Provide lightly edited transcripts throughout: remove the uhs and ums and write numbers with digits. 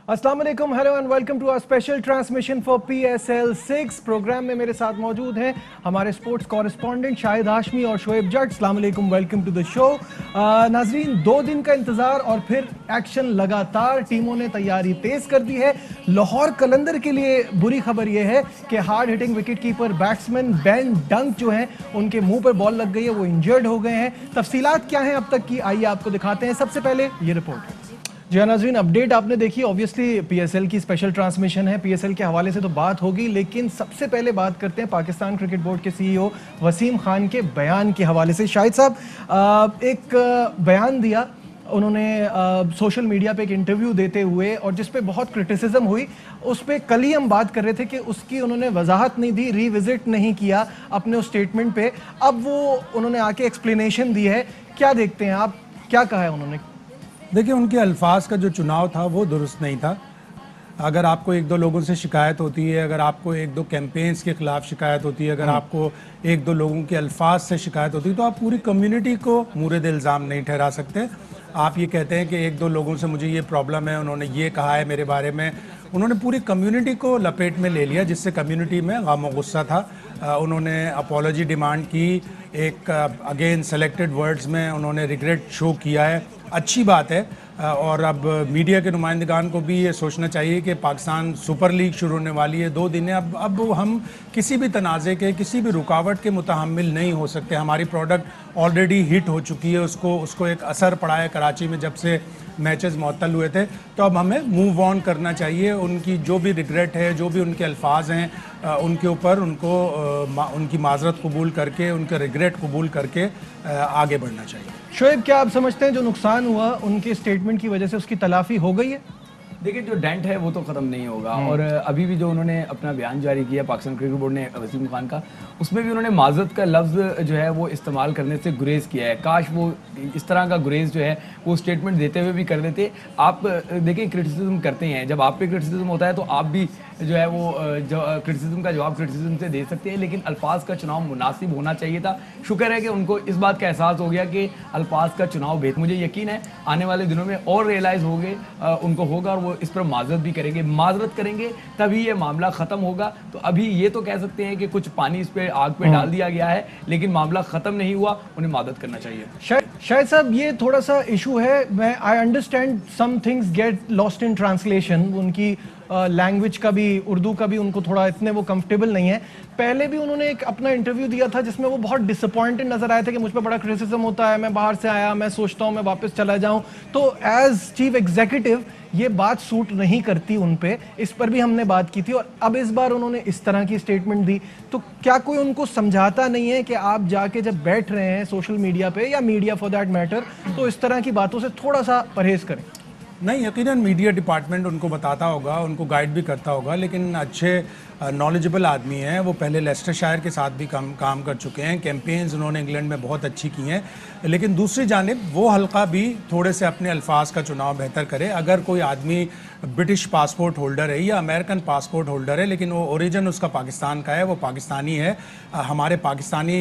अस्सलाम वालेकुम, hello and welcome to our special transmission for PSL 6। Programme में मेरे साथ मौजूद हैं हमारे स्पोर्ट्स कॉरेस्पॉन्डेंट शाहिद हाशमी और शोएब जट। अस्सलाम वालेकुम, वेलकम टू द शो। नाजरीन, 2 दिन का इंतजार और फिर एक्शन लगातार। टीमों ने तैयारी तेज कर दी है। लाहौर कलंदर के लिए बुरी खबर यह है कि hard hitting wicket keeper batsman Ben Dunk जो हैं उनके मुंह पर बॉल लग गई है, वो इंजर्ड हो गए हैं। तफसीलात क्या हैं अब तक की, आइए आपको दिखाते हैं। सबसे पहले ये रिपोर्ट। जी हाँ नाज़रीन, अपडेट आपने देखी। ऑब्वियसली PSL की स्पेशल ट्रांसमिशन है, PSL के हवाले से तो बात होगी, लेकिन सबसे पहले बात करते हैं पाकिस्तान क्रिकेट बोर्ड के CEO वसीम खान के बयान के हवाले से। शाहिद साहब, एक बयान दिया उन्होंने सोशल मीडिया पे एक इंटरव्यू देते हुए, और जिस पे बहुत क्रिटिसिज्म हुई। उस पे कल ही हम बात कर रहे थे कि उसकी उन्होंने वजाहत नहीं दी, रिविजिट नहीं किया अपने उस स्टेटमेंट पे। अब वो उन्होंने आके एक्सप्लेनेशन दी है। क्या देखते हैं आप, क्या कहा है उन्होंने? देखिए, उनके अल्फाज का जो चुनाव था वो दुरुस्त नहीं था। अगर आपको 1-2 लोगों से शिकायत होती है, अगर आपको 1-2 कैंपेन्स के ख़िलाफ़ शिकायत होती है, अगर आपको 1-2 लोगों के अल्फाज से शिकायत होती है, तो आप पूरी कम्युनिटी को मूरद इल्ज़ाम नहीं ठहरा सकते। आप ये कहते हैं कि 1-2 लोगों से मुझे ये प्रॉब्लम है, उन्होंने ये कहा है मेरे बारे में। उन्होंने पूरी कम्युनिटी को लपेट में ले लिया, जिससे कम्युनिटी में गम और गुस्सा था। उन्होंने अपॉलॉजी डिमांड की, एक अगेन सेलेक्टेड वर्ड्स में उन्होंने रिग्रेट शो किया है। अच्छी बात है। और अब मीडिया के नुमाइंदगान को भी ये सोचना चाहिए कि पाकिस्तान सुपर लीग शुरू होने वाली है, 2 दिन है। अब हम किसी भी तनाज़े के, किसी भी रुकावट के मुतहम्मिल नहीं हो सकते। हमारी प्रोडक्ट ऑलरेडी हिट हो चुकी है, उसको एक असर पड़ा है कराची में जब से मैचेस मुअत्तल हुए थे। तो अब हमें मूव ऑन करना चाहिए। उनकी जो भी रिग्रेट है, जो भी उनके अल्फाज हैं, उनके ऊपर उनकी माजरत कबूल करके, उनके रिग्रेट कबूल करके आगे बढ़ना चाहिए। शोएब, क्या आप समझते हैं जो नुकसान हुआ उनके स्टेटमेंट की वजह से उसकी तलाफी हो गई है? देखिए, जो डेंट है वो तो ख़त्म नहीं होगा। और अभी भी जो उन्होंने अपना बयान जारी किया पाकिस्तान क्रिकेट बोर्ड ने वसीम खान का, उसमें भी उन्होंने माजरत का लफ्ज़ जो है वो इस्तेमाल करने से गुरेज किया है। काश वो इस तरह का गुरेज जो है वो स्टेटमेंट देते हुए भी कर देते। आप देखिए, क्रिटिसिज्म करते हैं, जब आप पे क्रिटिसिज्म होता है तो आप भी जो है वो क्रिटिसिज्म का जवाब क्रिटिसिज्म से दे सकते हैं, लेकिन अल्फाज का चुनाव मुनासिब होना चाहिए था। शुक्र है कि उनको इस बात का एहसास हो गया कि अल्फाज का चुनाव बेहतर। मुझे यकीन है आने वाले दिनों में और रियलाइज़ उनको होगा, और वो इस पर माजरत भी करेंगे। माजरत करेंगे तभी ये मामला ख़त्म होगा। तो अभी ये तो कह सकते हैं कि कुछ पानी इस पे आग पे डाल दिया गया है, लेकिन मामला ख़त्म नहीं हुआ, उन्हें माजरत करना चाहिए। शायद साहब, ये थोड़ा सा इशू है। मैं I understand some things get lost in translation. उनकी लैंग्वेज का भी, उर्दू का भी उनको थोड़ा इतने वो कंफर्टेबल नहीं है। पहले भी उन्होंने एक अपना इंटरव्यू दिया था जिसमें वो बहुत डिसअपॉइंटेड नजर आए थे कि मुझ पर बड़ा क्रिटिसिज्म होता है, मैं बाहर से आया, मैं सोचता हूँ मैं वापस चला जाऊँ। तो एज चीफ एग्जीक्यूटिव ये बात सूट नहीं करती उन पे। इस पर भी हमने बात की थी, और अब इस बार उन्होंने इस तरह की स्टेटमेंट दी। तो क्या कोई उनको समझाता नहीं है कि आप जाके जब बैठ रहे हैं सोशल मीडिया पे, या मीडिया फॉर दैट मैटर, तो इस तरह की बातों से थोड़ा सा परहेज करें? नहीं, यकीनन मीडिया डिपार्टमेंट उनको बताता होगा, उनको गाइड भी करता होगा, लेकिन अच्छे नॉलेजेबल आदमी हैं। वो पहले लेस्टरशायर के साथ भी काम कर चुके हैं। कैंपेन्स उन्होंने इंग्लैंड में बहुत अच्छी की हैं। लेकिन दूसरी जानिब वो हल्का भी थोड़े से अपने अल्फाज का चुनाव बेहतर करे। अगर कोई आदमी ब्रिटिश पासपोर्ट होल्डर है या अमेरिकन पासपोर्ट होल्डर है, लेकिन वो ओरिजिन उसका पाकिस्तान का है, वो पाकिस्तानी है। हमारे पाकिस्तानी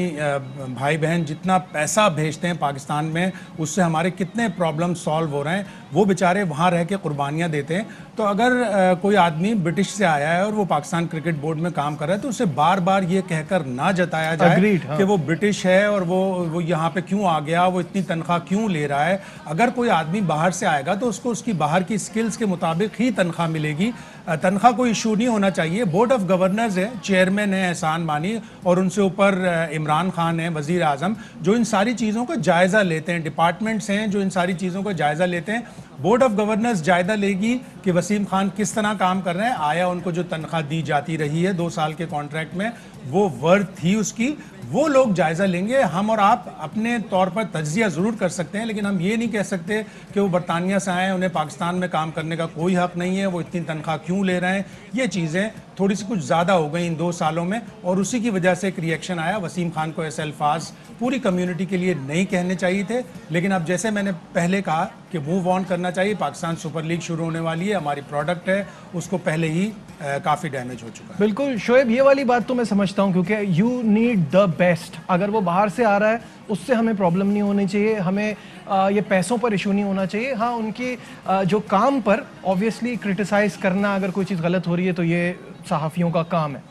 भाई बहन जितना पैसा भेजते हैं पाकिस्तान में, उससे हमारे कितने प्रॉब्लम सॉल्व हो रहे हैं। वो बेचारे वहाँ रह के कुर्बानियाँ देते हैं। तो अगर कोई आदमी ब्रिटिश से आया है और वो पाकिस्तान क्रिकेट बोर्ड में काम कर रहा है, तो उसे बार बार ये कहकर ना जताया जाए कि वो ब्रिटिश है और वो यहाँ पे क्यों आ गया, वो इतनी तनख्वाह क्यों ले रहा है। अगर कोई आदमी बाहर से आएगा तो उसको उसकी बाहर की स्किल्स के मुताबिक ही तनख्वाह मिलेगी। तनख्वाह कोई इशू नहीं होना चाहिए। बोर्ड ऑफ गवर्नर्स है, चेयरमैन है एहसान मानी, और उनसे ऊपर इमरान खान है वज़ीर आज़म, जो इन सारी चीज़ों का जायज़ा लेते हैं। डिपार्टमेंट्स हैं जो इन सारी चीज़ों का जायज़ा लेते हैं। बोर्ड ऑफ गवर्नर्स जायज़ा लेगी कि वसीम खान किस तरह काम कर रहे हैं। आया उनको जो तनख्वाह दी जाती रही है 2 साल के कॉन्ट्रैक्ट में, वो वर्थ थी उसकी, वो लोग जायज़ा लेंगे। हम और आप अपने तौर पर तज्जिया ज़रूर कर सकते हैं, लेकिन हम ये नहीं कह सकते कि वो बरतानिया से आए, उन्हें पाकिस्तान में काम करने का कोई हक़ नहीं है, वो इतनी तनख्वाह क्यों ले रहे हैं। ये चीज़ें थोड़ी सी कुछ ज़्यादा हो गई इन 2 सालों में, और उसी की वजह से एक रिएक्शन आया। वसीम खान को ऐसे अल्फाज पूरी कम्युनिटी के लिए नहीं कहने चाहिए थे। लेकिन अब जैसे मैंने पहले कहा कि मूव ऑन करना चाहिए। पाकिस्तान सुपर लीग शुरू होने वाली है, हमारी प्रोडक्ट है, उसको पहले ही काफ़ी डैमेज हो चुका है। बिल्कुल शोएब, ये वाली बात तो मैं समझता हूँ, क्योंकि यू नीड द बेस्ट. अगर वो बाहर से आ रहा है उससे हमें प्रॉब्लम नहीं होनी चाहिए, हमें ये पैसों पर इशू नहीं होना चाहिए. हाँ, उनकी जो काम पर ऑब्वियसली क्रिटिसाइज़ करना, अगर कोई चीज़ गलत हो रही है तो ये सहाफ़ियों का काम है.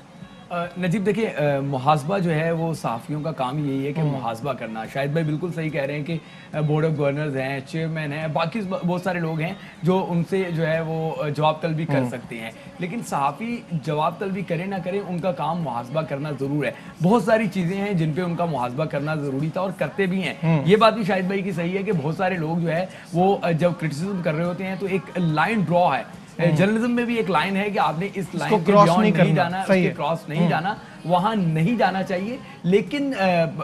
नजीब देखिए, मुहासबा जो है वो सहाफ़ियों का काम ही यही है कि मुहासबा करना. शाहिद भाई बिल्कुल सही कह रहे हैं कि बोर्ड ऑफ गवर्नर्स हैं, चेयरमैन हैं, बाकी बहुत सारे लोग हैं जो उनसे जो है वो जवाब तलबी कर सकते हैं. लेकिन सहाफ़ी जवाब तलबी करें ना करें, उनका काम मुहासबा करना ज़रूर है. बहुत सारी चीज़ें हैं जिन पे उनका मुहासबा करना ज़रूरी था और करते भी हैं. ये बात भी शाहिद भाई की सही है कि बहुत सारे लोग जो है वो जब क्रिटिसिज्म कर रहे होते हैं तो एक लाइन ड्रॉ है. जर्नलिज्म में भी एक लाइन है कि आपने इस लाइन के बियॉन्ड नहीं जाना, उसके क्रॉस नहीं जाना, वहां नहीं जाना चाहिए. लेकिन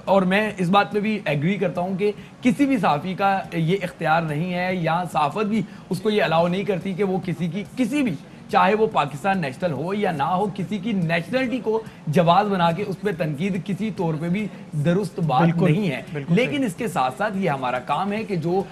और मैं इस बात पे भी एग्री करता हूं कि किसी भी सहाफ़ी का ये इख्तियार नहीं है, या सहाफ़त भी उसको ये अलाउ नहीं करती कि वो किसी की किसी भी, चाहे वो पाकिस्तान नेशनल हो या ना हो, किसी की नेशनलिटी को जवाब बना के उस पर तनकीद किसी तौर पे भी दुरुस्त बात नहीं है. लेकिन इसके साथ साथ ये हमारा काम है कि जो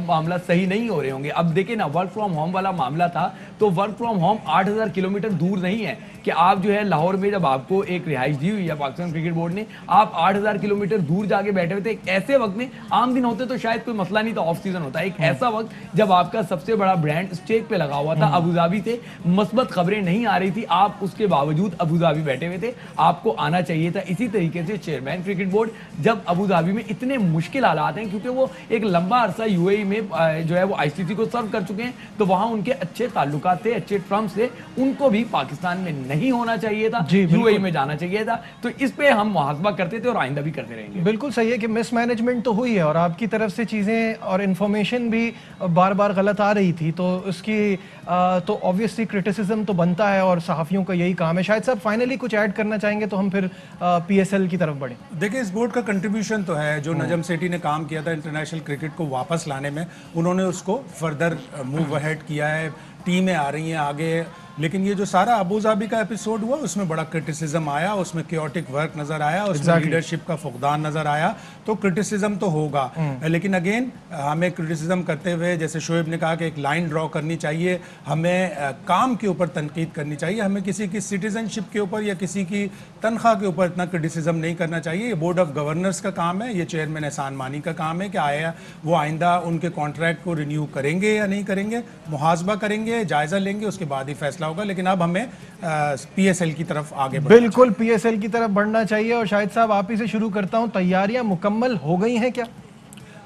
मामला सही नहीं हो रहे होंगे. अब देखें ना, वर्क फ्रॉम होम वाला मामला था तो वर्क फ्रॉम होम 8000 किलोमीटर दूर नहीं है कि आप जो है लाहौर में जब आपको एक रिहाइश दी हुई है पाकिस्तान क्रिकेट बोर्ड ने, आप 8000 किलोमीटर दूर जाके बैठे हुए थे. एक ऐसे वक्त में, आम दिन होते तो शायद कोई मसला नहीं था, ऑफ सीजन होता, एक ऐसा वक्त जब आपका सबसे बड़ा ब्रांड स्टेज पे लगा हुआ था, अबू धाबी से मस्बत खबरें नहीं आ रही थी, आप उसके बावजूद अबू धाबी बैठे हुए थे, आपको आना चाहिए था. इसी तरीके से चेयरमैन क्रिकेट बोर्ड जब अबू धाबी में इतने मुश्किल हालात हैं, क्योंकि वो एक लंबा अरसा यूएई में जो है वो आईसीसी को सर्व कर चुके हैं, तो वहां उनके अच्छे ताल्लुकात थे, अच्छे ट्रम्प्स थे, उनको भी पाकिस्तान में नहीं होना चाहिए था, यूएई में जाना चाहिए था. तो इस पे हम मुहासबा करते थे और आइंदा भी करते रहेंगे. बिल्कुल सही है कि मिसमैनेजमेंट तो हुई है और आपकी तरफ से चीज़ें और इन्फॉर्मेशन भी बार बार गलत आ रही थी, तो उसकी तो ऑब्वियसली क्रिटिसिज्म तो बनता है और सहाफ़ियों का यही काम है. शायद साहब फाइनली कुछ ऐड करना चाहेंगे तो हम फिर पीएसएल की तरफ बढ़ें. देखिए, इस बोर्ड का कंट्रीब्यूशन तो है, जो नजम सेठी ने काम किया था इंटरनेशनल क्रिकेट को वापस लाने में, उन्होंने उसको फर्दर मूव अहेड किया है. टीमें आ रही हैं आगे, लेकिन ये जो सारा अबू धाबी का एपिसोड हुआ उसमें बड़ा क्रिटिसिज्म आया, उसमें क्योटिक वर्क नजर आया, उसमें लीडरशिप का फुकदान नजर आया, तो क्रिटिसिज्म तो होगा. लेकिन अगेन हमें क्रिटिसिज्म करते हुए, जैसे शोएब ने कहा कि एक लाइन ड्रॉ करनी चाहिए, हमें काम के ऊपर तनकीद करनी चाहिए, हमें किसी की सिटीजनशिप के ऊपर या किसी की तनख्वाह के ऊपर इतना क्रिटिसिज्म नहीं करना चाहिए. ये बोर्ड ऑफ गवर्नर्स का काम है, ये चेयरमैन एहसान मानी का काम है कि आया वो आइंदा उनके कॉन्ट्रैक्ट को रिन्यू करेंगे या नहीं करेंगे, मुहासबा करेंगे, जायजा लेंगे, उसके बाद ही फैसला होगा. लेकिन अब हमें पीएसएल की तरफ आगे बढ़ना बिल्कुल पीएसएल की तरफ बढ़ना चाहिए. और शाहिद साहब आप ही से शुरू करता हूं, तैयारियां मुकम्मल हो गई हैं क्या?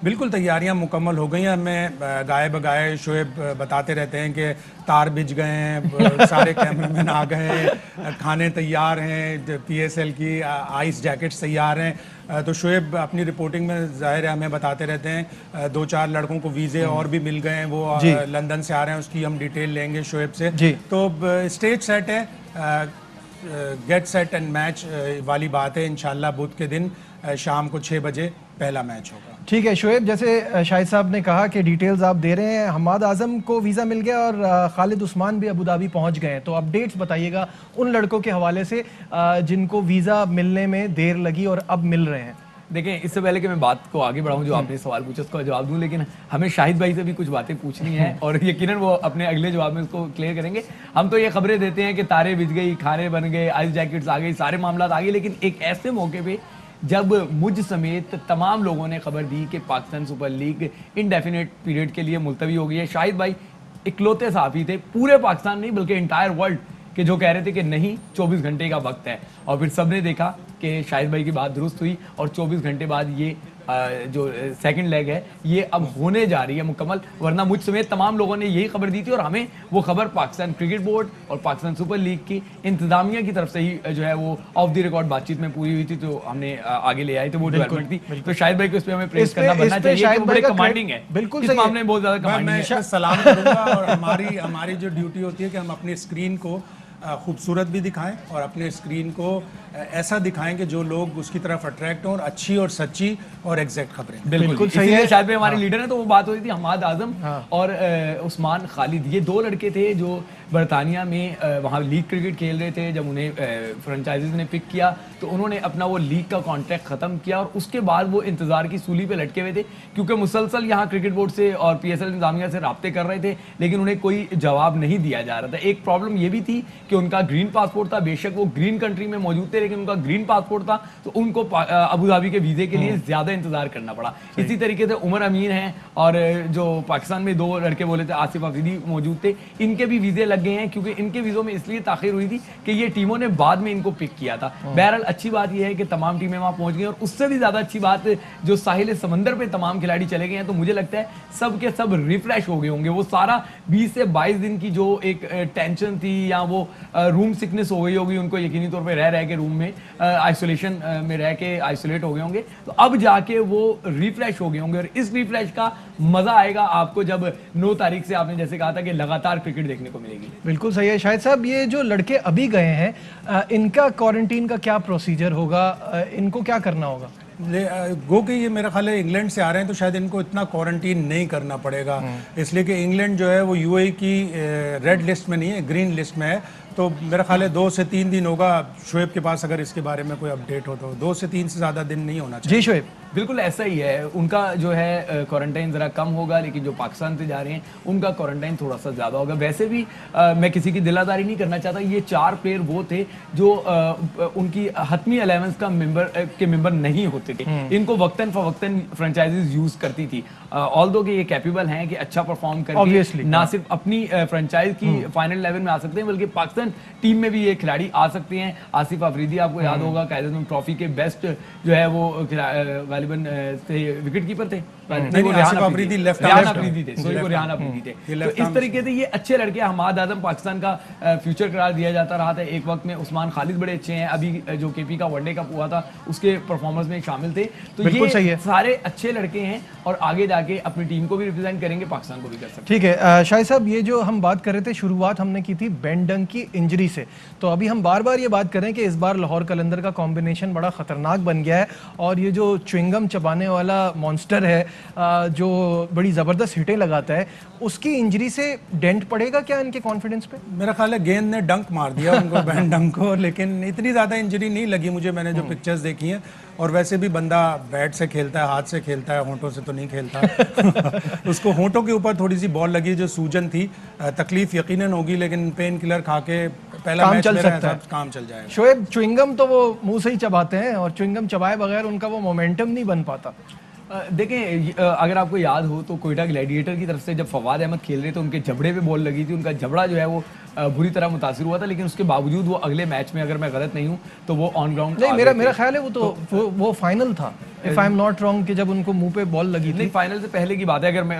बिल्कुल तैयारियां मुकम्मल हो गई हैं. हमें गाए बगाए शोएब बताते रहते हैं कि तार बिछ गए हैं, सारे कैमरामैन आ गए, खाने तैयार हैं, पीएसएल की आइस जैकेट्स तैयार हैं. तो शोएब अपनी रिपोर्टिंग में ज़ाहिर है हमें बताते रहते हैं 2-4 लड़कों को वीज़े और भी मिल गए हैं, वो लंदन से आ रहे हैं, उसकी हम डिटेल लेंगे शोएब से. तो स्टेज सेट है, गेट सेट एंड मैच वाली बात है. इंशाल्लाह बुध के दिन शाम को 6 बजे पहला मैच होगा. ठीक है शोएब, जैसे शाहिद साहब ने कहा कि डिटेल्स आप दे रहे हैं, हमाद आजम को वीज़ा मिल गया और खालिद उस्मान भी अबू धाबी पहुंच गए हैं, तो अपडेट्स बताइएगा उन लड़कों के हवाले से जिनको वीज़ा मिलने में देर लगी और अब मिल रहे हैं. देखें, इससे पहले कि मैं बात को आगे बढ़ाऊं, जो आपने सवाल पूछा उसका जवाब दूं, लेकिन हमें शाहिद भाई से भी कुछ बातें पूछनी है और यकीनन वो अपने अगले जवाब में उसको क्लियर करेंगे. हम तो ये खबरें देते हैं कि तारे बिछ गई, खाने बन गए, आइस जैकेट्स आ गई, सारे मामला आ गए, लेकिन एक ऐसे मौके पे जब मुझ समेत तमाम लोगों ने खबर दी कि Pakistan super league indefinite period के लिए मुलतवी हो गई है, शाहिद भाई इकलौते सहाफ़ी थे पूरे पाकिस्तान नहीं बल्कि इंटायर वर्ल्ड के जो कह रहे थे कि नहीं 24 घंटे का वक्त है. और फिर सबने देखा कि शाहिद भाई की बात दुरुस्त हुई और 24 घंटे बाद ये जो सेकंड लेग है ये अब होने जा रही है मुकम्मल. वरना मुझ समेत तमाम लोगों ने यही खबर दी थी और हमें वो खबर पाकिस्तान क्रिकेट बोर्ड और पाकिस्तान सुपर लीग की इंतजामिया की तरफ से ही जो है वो ऑफ द रिकॉर्ड बातचीत में पूरी हुई थी, तो हमने आगे ले आए थे, वो डेवलपमेंट थी. तो शाहिद भाई को इस पे हमें प्रेस करना बनना चाहिए कि वो बड़े कमांडिंग है. बिल्कुल इस मामले में बहुत ज्यादा कमांडिंग है. सलाम करूंगा और हमारी जो ड्यूटी होती है कि हम अपनी स्क्रीन को खूबसूरत भी दिखाएं और अपने स्क्रीन को ऐसा दिखाएं कि जो लोग उसकी तरफ अट्रैक्ट हों और अच्छी और सच्ची और एग्जैक्ट खबरें. बिल्कुल सही है. शायद हमारे लीडर हैं तो वो बात हो रही थी हमाद आजम और उस्मान खालिद, ये 2 लड़के थे जो बरतानिया में वहाँ लीग क्रिकेट खेल रहे थे. जब उन्हें फ्रेंचाइजीज ने पिक किया तो उन्होंने अपना वो लीग का कॉन्ट्रैक्ट ख़त्म किया और उसके बाद वो इंतज़ार की सूली पे लटके हुए थे, क्योंकि मुसलसल यहाँ क्रिकेट बोर्ड से और पीएसएल इंतजामिया से राब्ते कर रहे थे, लेकिन उन्हें कोई जवाब नहीं दिया जा रहा था. एक प्रॉब्लम ये भी थी کہ ان کا گرین پاسپورٹ تھا, بے شک وہ گرین کنٹری میں موجود تھے لیکن ان کا گرین پاسپورٹ تھا تو ان کو ابو ظہبی کے ویزے کے لیے زیادہ انتظار کرنا پڑا. اسی طریقے سے عمر امین ہیں اور جو پاکستان میں 2 لڑکے بولے تھے آصف افریدی موجود تھے, ان کے بھی ویزے لگ گئے ہیں کیونکہ ان کے ویزوں میں اس لیے تاخیر ہوئی تھی کہ یہ ٹیموں نے بعد میں ان کو پک کیا تھا. بہرحال اچھی بات یہ ہے کہ تمام ٹیمیں وہاں پہنچ گئی, اور اس سے بھی زیادہ اچھی بات جو ساحل سمندر پہ تمام کھلاڑی چلے گئے ہیں تو مجھے لگتا ہے سب کے سب ریفریش ہو گئے ہوں گے. وہ سارا 20 سے 22 دن کی جو ایک ٹینشن تھی یا وہ روم سکنس ہو گئی ہوگی ان کو, یقینی طور پہ رہ کے روم میں آئسولیشن میں رہ کے آئسولیٹ ہو گئے ہوں گے, تو اب جا کے وہ ریفریش ہو گئے ہوں گے. اور اس ریفریش کا مزہ آئے گا آپ کو جب 9 تاریخ سے آپ نے جیسے کہا تھا کہ لگاتار کرکٹ دیکھنے کو ملے گی. بالکل صحیح ہے شاہد صاحب. یہ جو لڑکے ابھی گئے ہیں ان کا کوارنٹین کا کیا پروسیجر ہوگا, ان کو کیا کرنا ہوگا؟ گو کہ یہ میرا خیال ہے انگلینڈ سے آ رہے ہیں تو شاید ان کو اتنا کوارنٹین نہیں کرنا پڑے گا, اس لیے کہ انگلینڈ جو ہے وہ یو اے کی ریڈ لسٹ میں نہیں ہے, گرین لسٹ میں ہے. تو میرا خیال ہے 2 سے 3 دن ہوگا. شعیب کے پاس اگر اس کے بارے میں کوئی اپڈیٹ ہو تو 2 سے 3 سے زیادہ دن نہیں ہونا چاہیے. جی شعیب. بالکل ایسا ہی ہے, ان کا جو ہے کوارنٹائن ذرا کم ہوگا, لیکن جو پاکستان سے جا رہے ہیں ان کا کوارنٹائن تھوڑا سا زیادہ ہوگا. ویسے بھی میں کسی کی دل آزاری نہیں کرنا چاہتا, یہ 4 پلیئر وہ تھے جو ان کی حتمی 11 کا ممبر نہیں ہوتے تھے. ان کو وقتاً فوقتاً فرنچائزز یوز کرتی تھی, آلدو کہ یہ کیپیبل ہیں کہ اچھا پرفارم کر کے نہ صرف اپنی فرنچائز کی فائنل 11 میں آ سکتے ہیں بلکہ پاکستان ٹیم میں بھی یہ کھلاڑی آ سکتے ہیں. آصف افریدی آپ کو یاد ہوگا قائد اعظم ٹرافی کے بیسٹ جو ہے وہ غالباً وکٹ کیپر تھے, ریحان افریدی تھے. تو اس طریقے سے یہ اچھے لڑکے, حماد اعظم پاکستان کا فیوچر قرار دیا جاتا رہا تھا ایک وقت میں. عثمان خالد بڑے اچھے ہیں, ابھی جو کے پی کا ون ڈے کپ ہوا تھا اس کے پرفارمنس میں شامل تھے. تو یہ سارے اچھے لڑکے ہیں اور آگے جا کے اپنی ٹیم کو بھی ریپرزینٹ کریں گے, پاکستان کو بھی کر سکتے ہیں. ٹھیک ہے شاہد صاحب, یہ جو ہم بات کر رہے تھے شروعات ہم نے کی تھی بین ڈنگ کی انجری سے, تو ابھی ہم بار بار یہ بات کریں کہ اس بار لاہور قلندر کا کمبینیشن بڑا خطرناک بن گیا ہے, اور یہ جو چوئنگم چبانے والا مانسٹر ہے جو بڑی زبردست ہٹیں لگاتا ہے, اس کی انجری سے ڈینٹ پڑے گا کیا ان کے کانفیڈنس پہ؟ میرا خیال ہے گیند نے ڈنک مار دیا ان کو, بین ڈنک کو, لیکن اتنی زیادہ انجری نہیں لگی مجھے, میں نے جو پکچرز دیکھی ہیں. اور ویسے بھی بندہ بیٹ سے کھیلتا ہے, ہاتھ سے کھیلتا ہے, ہونٹوں سے تو نہیں کھیلتا. اس کو ہونٹوں کے اوپر تھوڑی سی بال لگی جو سوجن تھی, تکلیف یقیناً ہوگی لیکن پین کلر کھا کے پہلا میچ میرا کام چل جائے گا. شعیب, چوئنگم تو وہ منہ سے ہی چباتے ہیں اور چوئنگم چبائے بغیر ان کا وہ مومنٹم نہیں بن پاتا. دیکھیں اگر آپ کو یاد ہو تو کوئٹہ گلیڈیٹر کی طرف سے جب فواد احمد کھیل رہے تھے ان کے جبڑے پہ بال لگی تھی, ان کا جبڑا جو ہے وہ بری طرح متاثر ہوا تھا, لیکن اس کے باوجود وہ اگلے میچ میں اگر میں غلط نہیں ہوں تو وہ آن گراؤنڈ نہیں, میرا خیال ہے وہ تو وہ فائنل تھا if I'm not wrong کہ جب ان کو منہ پہ بال لگی تھی. نہیں, فائنل سے پہلے کی بات ہے اگر میں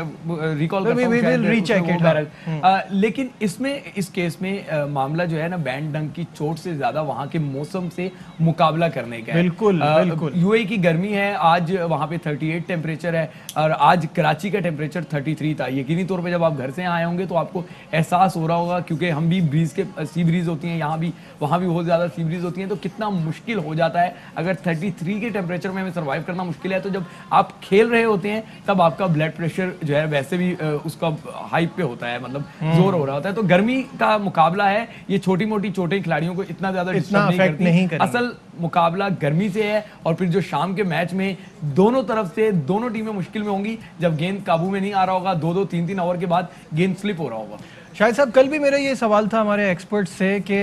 ریکال کرتا ہوں. لیکن اس کیس میں معاملہ جو ہے نا بین ڈنگ کی چوٹ سے زیادہ وہاں کے موسم سے مقابلہ کرنے کا ہے. بالکل یو اے کی گرمی ہے, آج وہاں پہ 38 ٹیمپریچر ہے اور آج کراچی کا ٹیمپریچر 33 تھا. یقینی طور پہ جب آپ گھر سے آئے ہوں گے تو آپ کو احساس ہو رہا ہوگا, کیونکہ ہم بھی سی بریز ہوتی ہیں یہاں بھی, وہاں بھی بہت زیادہ سی بریز ہوتی ہیں, تو کتنا مشکل ہو جاتا ہے. اگر 33 کے ٹیمپریچر میں ہمیں سروائیو کرنا مشکل ہے تو جب آپ کھیل رہے ہوتے ہیں تب آپ کا بلڈ پریشر جو ہے ویسے بھی اس کا ہائی پہ ہوتا ہے, مطلب زور ہو رہا ہوتا ہے. تو گرمی کا مقابلہ ہے, یہ چھوٹی موٹی چوٹیں کھلاڑیوں کو اتنا زیادہ ڈسٹرب نہیں کرتی. اصل مقابلہ گرمی سے ہے, اور پھر جو شام کے میچ میں دونوں طرف سے دونوں ٹیمیں مشکل میں ہوں گی جب گیند قابو میں نہیں آ رہا ہوگا, 2-2 3-3 اوور کے بعد گیند سلپ ہو رہا ہوگا. شاہد صاحب, کل بھی میرا یہ سوال تھا ہمارے ایکسپرٹ سے کہ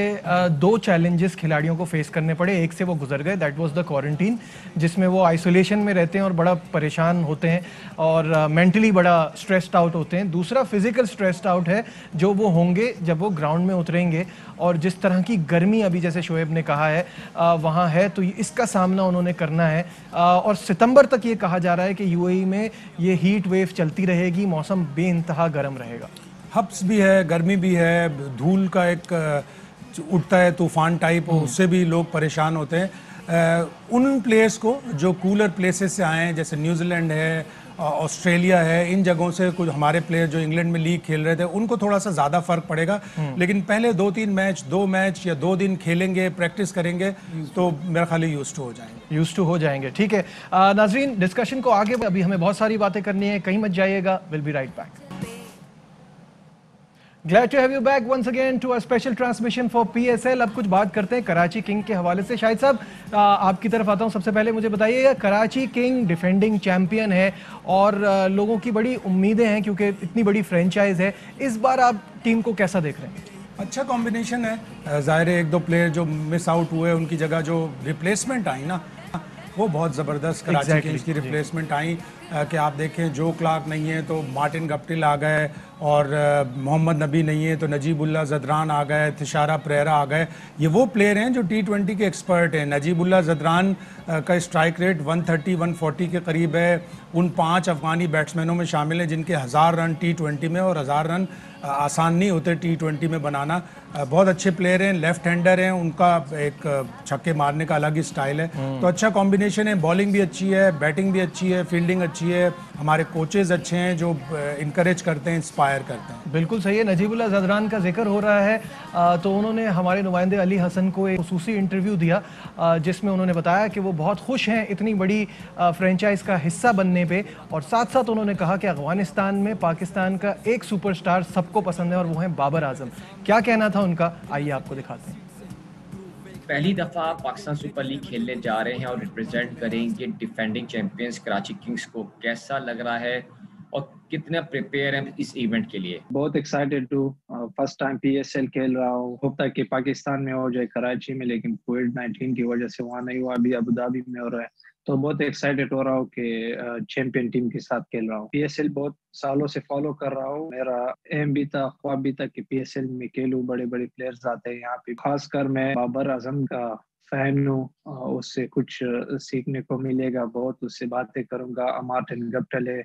2 چیلنجز کھلاڑیوں کو فیس کرنے پڑے, ایک سے وہ گزر گئے, دیٹ واز دا کوارنٹین, جس میں وہ آئسولیشن میں رہتے ہیں اور بڑا پریشان ہوتے ہیں اور مینٹلی بڑا اسٹریسڈ آؤٹ ہوتے ہیں. دوسرا فزیکل اسٹریسڈ آؤٹ ہے جو وہ ہوں گے جب وہ گراؤنڈ میں اتریں گے, اور جس طرح کی گرمی ابھی جیسے شعیب نے کہا ہے وہاں ہے, تو اس کا سامنا انہوں نے کرنا ہے. اور ستمبر تک یہ کہا جا رہا ہے کہ یو اے ای میں یہ ہیٹ ویو چلتی رہے گی, موسم بے انتہا گرم رہے گا. ہبس بھی ہے, گرمی بھی ہے, دھول کا ایک اٹھتا ہے طوفان ٹائپ, اس سے بھی لوگ پریشان ہوتے ہیں. ان پلیئرس کو جو کولر پلیسز سے آئے ہیں جیسے نیوزی لینڈ ہے, آسٹریلیا ہے, ان جگہوں سے کچھ ہمارے پلیئر جو انگلینڈ میں لیگ کھیل رہے تھے ان کو تھوڑا سا زیادہ فرق پڑے گا. لیکن پہلے 2 میچ یا 2 دن کھیلیں گے, پریکٹس کریں گے تو میرا خیال یوزڈ ٹو ہو جائیں گے. ٹھیک ہے ناظرین, ڈسکشن کو آگے, ابھی ہمیں بہت ساری باتیں کرنی ہیں, کہیں مت جائیے گا. Will be right back. Glad to have you back once again to a special transmission for PSL. اب کچھ بات کرتے ہیں کراچی کنگ کے حوالے سے. شاہد صاحب, آپ کی طرف آتا ہوں. سب سے پہلے مجھے بتائیے گا, کراچی کنگ ڈیفینڈنگ چیمپئن ہے اور لوگوں کی بڑی امیدیں ہیں کیونکہ اتنی بڑی فرینچائز ہے, اس بار آپ ٹیم کو کیسا دیکھ رہے ہیں؟ अच्छा कॉम्बिनेशन है। ज़ाहिर है एक दो प्लेयर जो मिस आउट हुए उनकी जगह जो रिप्लेसमेंट आई ना वो बहुत ज़बरदस्त कराची किंग्स की रिप्लेसमेंट आई कि आप देखें जो क्लार्क नहीं है तो मार्टिन गप्टिल आ गए और मोहम्मद नबी नहीं है तो नजीबुल्लाह ज़दरान आ गए, तिशारा परेरा आ गए। ये वो प्लेयर हैं जो T20 के एक्सपर्ट हैं। नजीबुल्लाह ज़दरान का स्ट्राइक रेट 130-140 के करीब है। उन 5 अफ़गानी बैट्समैनों में शामिल हैं जिनके 1000 रन T20 में, और 1000 रन आसान नहीं होते T20 में बनाना। बहुत अच्छे प्लेयर हैं, लेफ्ट हैंडर हैं, उनका एक छक्के मारने का अलग ही स्टाइल है। तो अच्छा कॉम्बिनेशन है, बॉलिंग भी अच्छी है, बैटिंग भी अच्छी है, फील्डिंग अच्छी है, हमारे कोचेज़ अच्छे हैं जो इनकरेज करते हैं, इंस्पायर करते हैं। बिल्कुल सही है। नजीबुल्लाह ज़दरान का जिक्र हो रहा है तो उन्होंने हमारे नुमाइंदे अली हसन को एक खुसूसी इंटरव्यू दिया जिसमें उन्होंने बताया कि वो बहुत खुश हैं इतनी बड़ी फ्रेंचाइज का हिस्सा बनने पे, और साथ साथ उन्होंने कहा कि अफगानिस्तान में पाकिस्तान का एक सुपरस्टार सबको पसंद है और वो है बाबर आजम। क्या कहना था उनका, आइए आपको दिखाते हैं। पहली दफ़ा पाकिस्तान सुपर लीग खेलने जा रहे हैं और रिप्रेजेंट करेंगे डिफेंडिंग चैंपियंस कराची किंग्स को। कैसा लग रहा है और कितने प्रिपेयर हैं इस इवेंट के लिए? बहुत excited to first time PSL खेल रहा हूँ। होता है कि पाकिस्तान में हो जाए, कराची में, लेकिन कोविड-19 की वजह से वहाँ नहीं हुआ, अभी अबू धाबी में हो रहा है। तो बहुत एक्साइटेड हो रहा हूँ कि चैंपियन टीम के साथ खेल रहा हूँ। PSL बहुत सालों से फॉलो कर रहा हूँ। मेरा एम भी था, ख्वाब भी था कि PSL में खेलूँ। बड़े बड़े प्लेयर्स आते हैं यहाँ पे, खासकर मैं बाबर आजम का फैन हूँ। उससे कुछ सीखने को मिलेगा, बहुत उससे बातें करूँगा। मार्टिन गप्टिल है,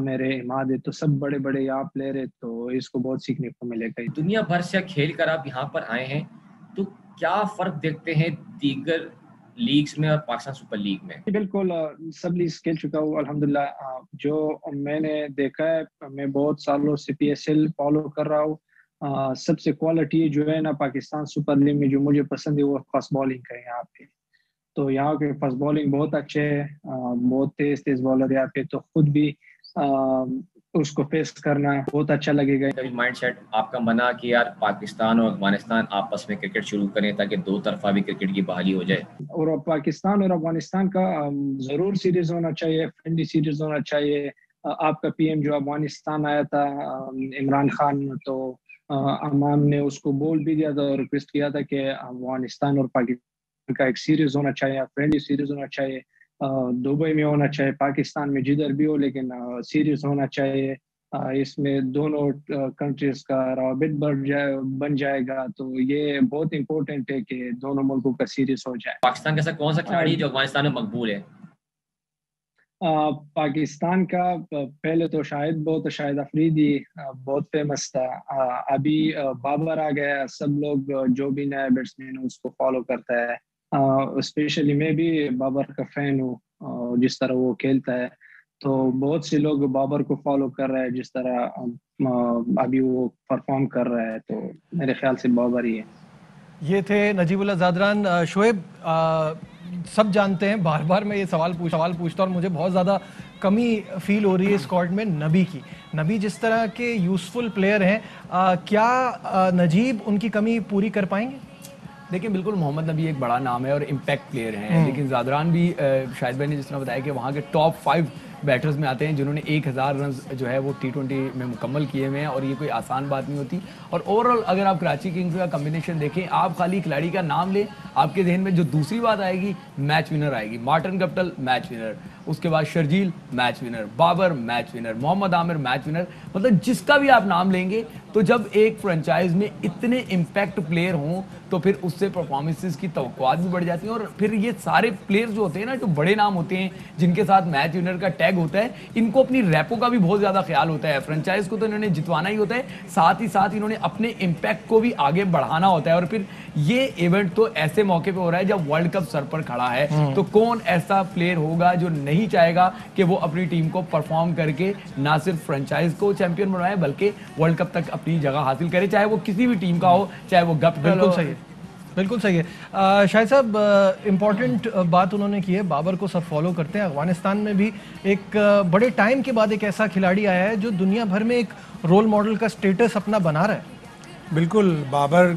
मेरे इमाद है, तो सब बड़े बड़े यहाँ प्लेयर है, तो इसको बहुत सीखने को मिलेगा। दुनिया भर से खेल कर आप यहाँ पर आए हैं, तो क्या फ़र्क देखते हैं दीगर लीग्स में और पाकिस्तान सुपर लीग में? बिल्कुल, सब लीग खेल चुका हूँ अल्हम्दुलिल्लाह। जो मैंने देखा है, मैं बहुत सालों से PSL फॉलो कर रहा हूँ। सबसे क्वालिटी जो है ना पाकिस्तान सुपर लीग में जो मुझे पसंद है वो फास्ट बॉलिंग का है यहाँ पे। तो यहाँ के फास्ट बॉलिंग बहुत अच्छे है, बहुत तेज बॉलर यहाँ पे, तो खुद भी उसको फेस करना बहुत अच्छा लगेगा। कभी माइंडसेट आपका बना कि यार पाकिस्तान और अफगानिस्तान आपस में क्रिकेट शुरू करें ताकि दो तरफा भी क्रिकेट की बहाली हो जाए? और पाकिस्तान और अफगानिस्तान का जरूर सीरीज होना चाहिए, फ्रेंडली सीरीज होना चाहिए। आपका PM जो अफगानिस्तान आया था, इमरान खान, तो अमान ने उसको बोल भी दिया था और रिक्वेस्ट किया था कि अफगानिस्तान और पाकिस्तान का एक सीरीज होना चाहिए, फ्रेंडली सीरीज होना चाहिए। दुबई में होना चाहिए, पाकिस्तान में, जिधर भी हो, लेकिन सीरीज होना चाहिए। इसमें दोनों कंट्रीज का रवाबित बन जाएगा, तो ये बहुत इम्पोर्टेंट है कि दोनों मुल्कों का सीरीज हो जाए। पाकिस्तान का ऐसा कौन सा खिलाड़ी जो अफगानिस्तान में मकबूल है? पाकिस्तान का पहले तो शाहिद अफरीदी बहुत फेमस था। अभी बाबर आ गया, सब लोग जो भी नया बैट्समैन है उसको फॉलो करता है। स्पेशली मैं भी बाबर का फैन हूँ, जिस तरह वो खेलता है, तो बहुत से लोग बाबर को फॉलो कर रहे हैं जिस तरह अभी वो परफॉर्म कर रहा है, तो मेरे ख्याल से बाबर ही है। ये थे नजीबुल्लाह ज़दरान। शोएब, सब जानते हैं, बार बार मैं ये सवाल पूछता और मुझे बहुत ज़्यादा कमी फील हो रही है स्क्वाड में नबी की। नबी जिस तरह के यूज़फुल प्लेयर हैं, क्या नजीब उनकी कमी पूरी कर पाएंगे? देखिए, बिल्कुल मोहम्मद नबी एक बड़ा नाम है और इम्पैक्ट प्लेयर हैं, लेकिन ज़दरान भी शाहिद भाई ने जिस तरह बताया कि वहाँ के टॉप 5 बैटर्स में आते हैं जिन्होंने 1000 रन जो है वो T20 में मुकम्मल किए हुए हैं, और ये कोई आसान बात नहीं होती। और ओवरऑल अगर आप कराची किंग्स का कम्बिनेशन देखें, आप खाली खिलाड़ी का नाम लें, आपके जहन में जो दूसरी बात आएगी मैच विनर आएगी। मार्टिन गप्टिल मैच विनर, उसके बाद Sharjeel match winner, Babar match winner, Mohammad Amir match winner. मतलब जिसका भी आप नाम लेंगे, तो जब एक फ्रेंचाइज में इतने इम्पैक्ट प्लेयर हों तो फिर उससे परफॉर्मेंसेस की तवक्कुआत भी बढ़ जाती हैं। और फिर ये सारे प्लेयर्स जो होते हैं ना, जो बड़े नाम होते हैं जिनके साथ मैच विनर का टैग होता है, इनको अपनी रैपो का भी बहुत ज़्यादा ख्याल होता है। फ्रेंचाइज को तो इन्होंने जितवाना ही होता है, साथ ही साथ इन्होंने अपने इम्पैक्ट को भी आगे बढ़ाना होता है। और फिर ये इवेंट तो ऐसे मौके पे हो रहा है जब वर्ल्ड कप सर पर खड़ा है, तो कौन ऐसा प्लेयर होगा जो नहीं चाहेगा कि वो अपनी टीम को परफॉर्म करके ना सिर्फ फ्रेंचाइज को चैंपियन बनवाए बल्कि वर्ल्ड कप तक अपनी जगह हासिल करे, चाहे वो किसी भी टीम का हो, चाहे वो गप्टिल हो। बिल्कुल सही है। शाहिद साहब, इम्पॉर्टेंट बात उन्होंने की है, बाबर को सब फॉलो करते हैं। अफगानिस्तान में भी एक बड़े टाइम के बाद एक ऐसा खिलाड़ी आया है जो दुनिया भर में एक रोल मॉडल का स्टेटस अपना बना रहा है। बिल्कुल, बाबर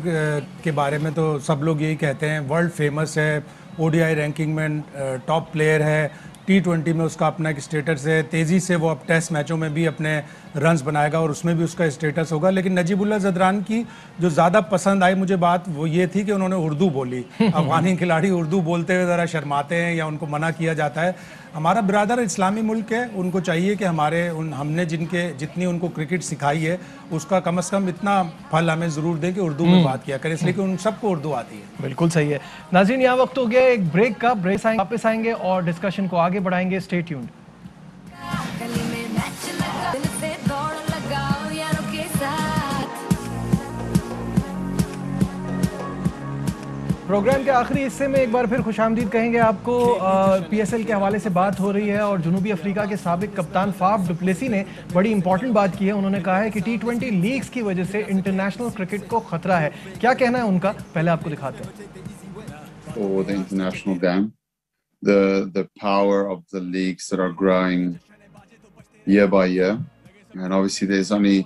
के बारे में तो सब लोग यही कहते हैं, वर्ल्ड फेमस है, ODI रैंकिंग में टॉप प्लेयर है, T20 में उसका अपना एक स्टेटस है, तेज़ी से वो अब टेस्ट मैचों में भी अपने रन्स बनाएगा और उसमें भी उसका स्टेटस होगा। लेकिन नजीबुल्लाह ज़दरान की जो ज़्यादा पसंद आई मुझे बात वो ये थी कि उन्होंने उर्दू बोली। अफगानी खिलाड़ी उर्दू बोलते हुए ज़रा शर्माते हैं या उनको मना किया जाता है। हमारा ब्रादर इस्लामी मुल्क है, उनको चाहिए कि हमने जितनी उनको क्रिकेट सिखाई है उसका कम से कम इतना फल हमें ज़रूर दें कि उर्दू में बात किया करें, इसलिए कि उन सबको उर्दू आती है। बिल्कुल सही है। नाज़रीन, यहाँ वक्त हो गया एक ब्रेक का। ब्रेक वापस आएंगे और डिस्कशन को आगे बढ़ाएंगे। Stay tuned. प्रोग्राम के आखिरी हिस्से में एक बार फिर खुशामदीद कहेंगे आपको। पीएसएल के हवाले से बात हो रही है और जनूबी अफ्रीका के साबिक कप्तान फाफ डु प्लेसी ने बड़ी इंपॉर्टेंट बात की है। उन्होंने कहा है कि T20 लीग्स की वजह से इंटरनेशनल क्रिकेट को खतरा है। क्या कहना है उनका, पहले आपको दिखाते हैं। For the international game, the power of the leagues that are growing year by year, and obviously there's only,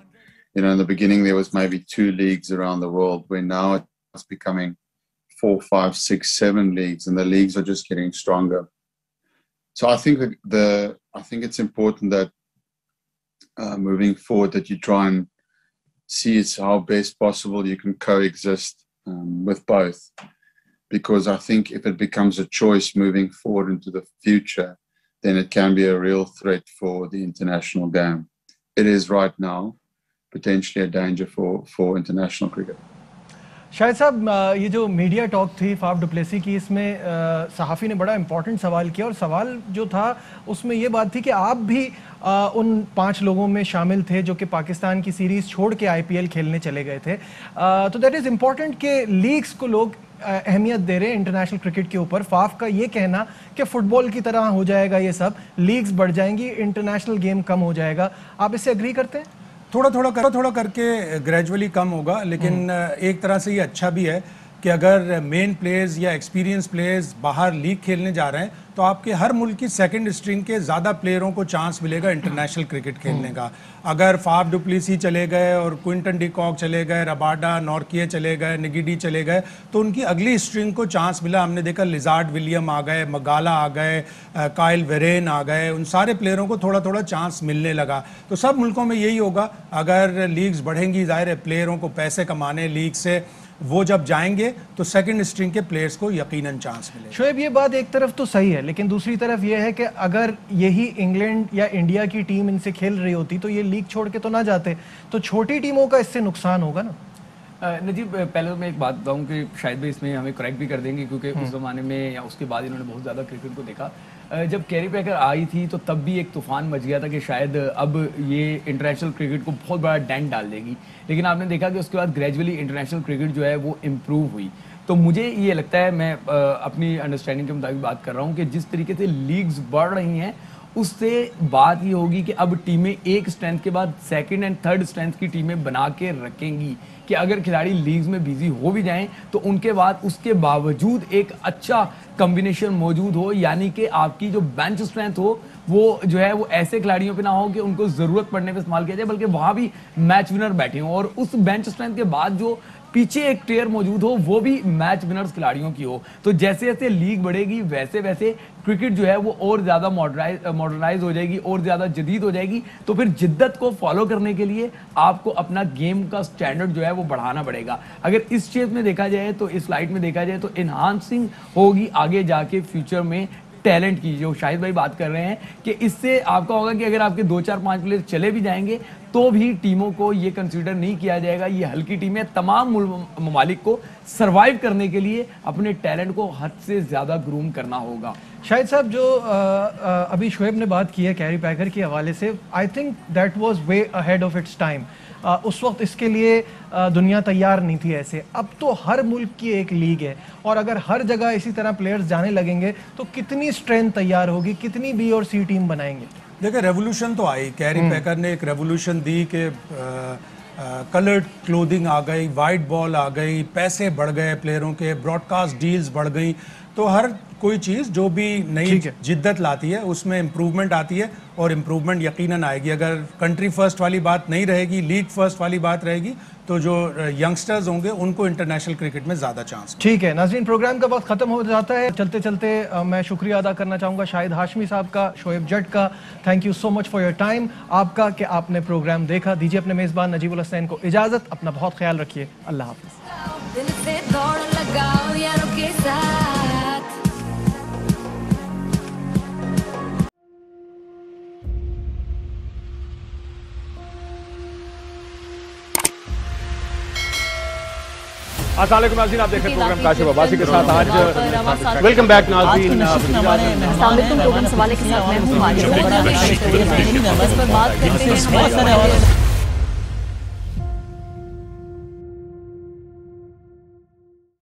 in the beginning there was maybe 2 leagues around the world, where now it's becoming 4, 5, 6, 7 leagues, and the leagues are just getting stronger. So I think it's important that moving forward that you try and see how best possible you can coexist with both, because I think if it becomes a choice moving forward into the future, then it can be a real threat for the international game. It is right now potentially a danger for international cricket. Shahid साहब, ये जो media talk थी Faf du Plessis की, इसमें सहाफ़ी ने बड़ा important सवाल किया और सवाल जो था उसमें ये बात थी कि आप भी उन 5 लोगों में शामिल थे जो कि पाकिस्तान की सीरीज़ छोड़ के IPL खेलने चले गए थे। तो दैट इज़ इम्पॉर्टेंट कि लीग्स को लोग अहमियत दे रहे हैं इंटरनेशनल क्रिकेट के ऊपर। फाफ का ये कहना कि फुटबॉल की तरह हो जाएगा ये सब, लीग्स बढ़ जाएंगी, इंटरनेशनल गेम कम हो जाएगा, आप इससे एग्री करते हैं? थोड़ा थोड़ा करके ग्रेजुअली कम होगा, लेकिन एक तरह से ये अच्छा भी है कि अगर मेन प्लेयर्स या एक्सपीरियंस प्लेयर्स बाहर लीग खेलने जा रहे हैं तो आपके हर मुल्क की सेकंड स्ट्रिंग के ज़्यादा प्लेयरों को चांस मिलेगा इंटरनेशनल क्रिकेट खेलने का। अगर फाफ डु प्लेसी चले गए और क्विंटन डी कॉक चले गए, रबाडा, नॉर्किए चले गए, निगिडी चले गए, तो उनकी अगली स्ट्रिंग को चांस मिला। हमने देखा लिजार्ड विलियम आ गए, मगाला आ गए, काइल वेरेन आ गए, उन सारे प्लेयरों को थोड़ा थोड़ा चांस मिलने लगा। तो सब मुल्कों में यही होगा, अगर लीग्स बढ़ेंगी, जाहिर है प्लेयरों को पैसे कमाने लीग से, वो जब जाएंगे तो सेकंड स्ट्रिंग के प्लेयर्स को यकीनन चांस मिलेगा। शोएब, ये बात एक तरफ तो सही है, लेकिन दूसरी तरफ ये है कि अगर यही इंग्लैंड या इंडिया की टीम इनसे खेल रही होती तो ये लीग छोड़ के तो ना जाते, तो छोटी टीमों का इससे नुकसान होगा ना। नजीब, पहले तो मैं एक बात बताऊं कि शायद भी इसमें हमें करेक्ट भी कर देंगे, क्योंकि उस ज़माने में या उसके बाद इन्होंने बहुत ज़्यादा क्रिकेट को देखा। जब कैरी पैकर आई थी तो तब भी एक तूफान मच गया था कि शायद अब ये इंटरनेशनल क्रिकेट को बहुत बड़ा डेंट डाल देगी, लेकिन आपने देखा कि उसके बाद ग्रेजुअली इंटरनेशनल क्रिकेट जो है वो इम्प्रूव हुई। तो मुझे ये लगता है, मैं अपनी अंडरस्टैंडिंग के मुताबिक बात कर रहा हूँ, कि जिस तरीके से लीग्स बढ़ रही हैं उससे बात ये होगी कि अब टीमें एक स्ट्रेंथ के बाद सेकंड एंड थर्ड स्ट्रेंथ की टीमें बना के रखेंगी कि अगर खिलाड़ी लीग्स में बिजी हो भी जाएं तो उनके बाद उसके बावजूद एक अच्छा कॉम्बिनेशन मौजूद हो, यानी कि आपकी जो बेंच स्ट्रेंथ हो वो जो है वो ऐसे खिलाड़ियों पे ना हो कि उनको ज़रूरत पड़ने पे इस्तेमाल किया जाए, बल्कि वहाँ भी मैच विनर बैठे हों और उस बेंच स्ट्रेंथ के बाद जो पीछे एक टेयर मौजूद हो वो भी मैच विनर्स खिलाड़ियों की हो। तो जैसे जैसे लीग बढ़ेगी वैसे वैसे क्रिकेट जो है वो और ज़्यादा मॉडर्नाइज हो जाएगी और ज़्यादा जदीद हो जाएगी। तो फिर जिद्दत को फॉलो करने के लिए आपको अपना गेम का स्टैंडर्ड जो है वो बढ़ाना पड़ेगा। अगर इस शेप में देखा जाए तो, इस लाइट में देखा जाए तो इन्हांसिंग होगी आगे जाके फ्यूचर में टैलेंट की, जो शाहिद भाई बात कर रहे हैं कि इससे आपका होगा कि अगर आपके 2, 4, 5 प्लेयर चले भी जाएंगे तो भी टीमों को ये कंसीडर नहीं किया जाएगा ये हल्की टीमें। तमाम ममालिक को सरवाइव करने के लिए अपने टैलेंट को हद से ज़्यादा ग्रूम करना होगा। शाहिद साहब, जो अभी शोएब ने बात की है कैरी पैकर के हवाले से, I think that was way ahead of its time. उस वक्त इसके लिए दुनिया तैयार नहीं थी ऐसे। अब तो हर मुल्क की एक लीग है और अगर हर जगह इसी तरह प्लेयर्स जाने लगेंगे तो कितनी स्ट्रेंथ तैयार होगी, कितनी बी और सी टीम बनाएंगे। देखिए, रेवोल्यूशन तो आई, कैरी पैकर ने एक रेवोल्यूशन दी कि कलर्ड क्लोथिंग आ गई, वाइट बॉल आ गई, पैसे बढ़ गए प्लेयरों के, ब्रॉडकास्ट डील्स बढ़ गई। तो हर कोई चीज़ जो भी नई ठीक है। जिद्दत लाती है उसमें इम्प्रूवमेंट आती है और इम्प्रूवमेंट यकीनन आएगी। अगर कंट्री फर्स्ट वाली बात नहीं रहेगी, लीग फर्स्ट वाली बात रहेगी, तो जो यंगस्टर्स होंगे उनको इंटरनेशनल क्रिकेट में ज़्यादा चांस। ठीक है नाज़रीन, प्रोग्राम का वक्त ख़त्म हो जाता है। चलते चलते मैं शुक्रिया अदा करना चाहूँगा शाहिद हाशमी साहब का, शोएब जट का। Thank you so much for your time, आपका कि आपने प्रोग्राम देखा। दीजिए अपने मेज़बान नजीबुल हसनैन को इजाज़त। अपना बहुत ख्याल रखिए। अल्लाह हाफ़िज़। दिल से दौड़ लगाओ यारों के साथ। अस्सलाम वालेकुम नाज़रीन, आप देख रहे हैं प्रोग्राम काशिफ अब्बासी के साथ। आज वेलकम बैक नाज़रीन। प्रोग्राम सवाले के साथ मैं हूं मारिया। इस पर बात करते हैं